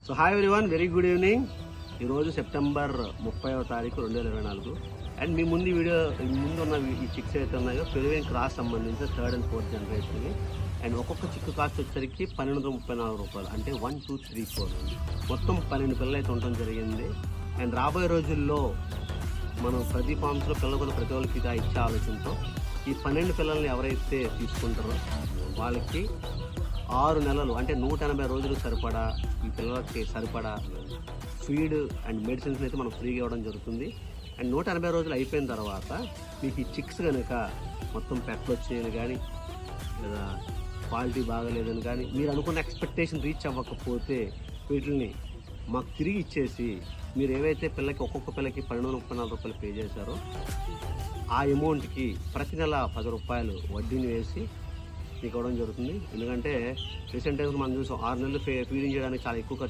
So hi everyone, very good evening. ఈరోజు September 30వ తారీఖు 2024. And మీ ముందు ఉన్న ఈ చిక్స్ అయితే ఉన్నాయో పెరువిన్ క్రాస్ సంబంధించిన 3rd and 4th generation. And ఒక్కొక్క చిక్కు కాస్ట్ వచ్చరికి 1234 రూపాయలు, అంటే 1, 2, 3, 4 మొత్తం 12 పిల్లలు అయితే ఉండటం జరిగింది. అండ్ రాబోయే రోజుల్లో మనం ప్రతి ఫామ్స్లో పిల్లలు ప్రతి ఒక్కరికి ఇచ్చే ఆలోచనతో ఈ 12 పిల్లల్ని ఎవరైతే తీసుకుంటారో వాళ్ళకి 6 నెలలు అంటే 180 రోజులు సరిపడా ఈ పిల్లలకి సరిపడా ఫీడ్ అండ్ మెడిసిన్స్ అయితే మనం ఫ్రీగా ఇవ్వడం జరుగుతుంది. అండ్ 180 రోజులు అయిపోయిన తర్వాత మీకు ఈ చిక్స్ కనుక మొత్తం పెట్లు వచ్చాయని కానీ లేదా క్వాలిటీ బాగలేదని కానీ మీరు అనుకున్న ఎక్స్పెక్టేషన్ రీచ్ అవ్వకపోతే వీటిని మాకు తిరిగి ఇచ్చేసి మీరు ఏవైతే పిల్లకి ఒక్కొక్క పిల్లకి 1234 రూపాయలు పే చేశారో ఆ అమౌంట్కి ప్రతి నెల 10 రూపాయలు వడ్డీని వేసి మీకు ఇవ్వడం జరుగుతుంది. ఎందుకంటే రీసెంట్ టైమ్స్ మనం చూసాం 6 నెలలు ఫీడింగ్ చేయడానికి చాలా ఎక్కువ ఖర్చు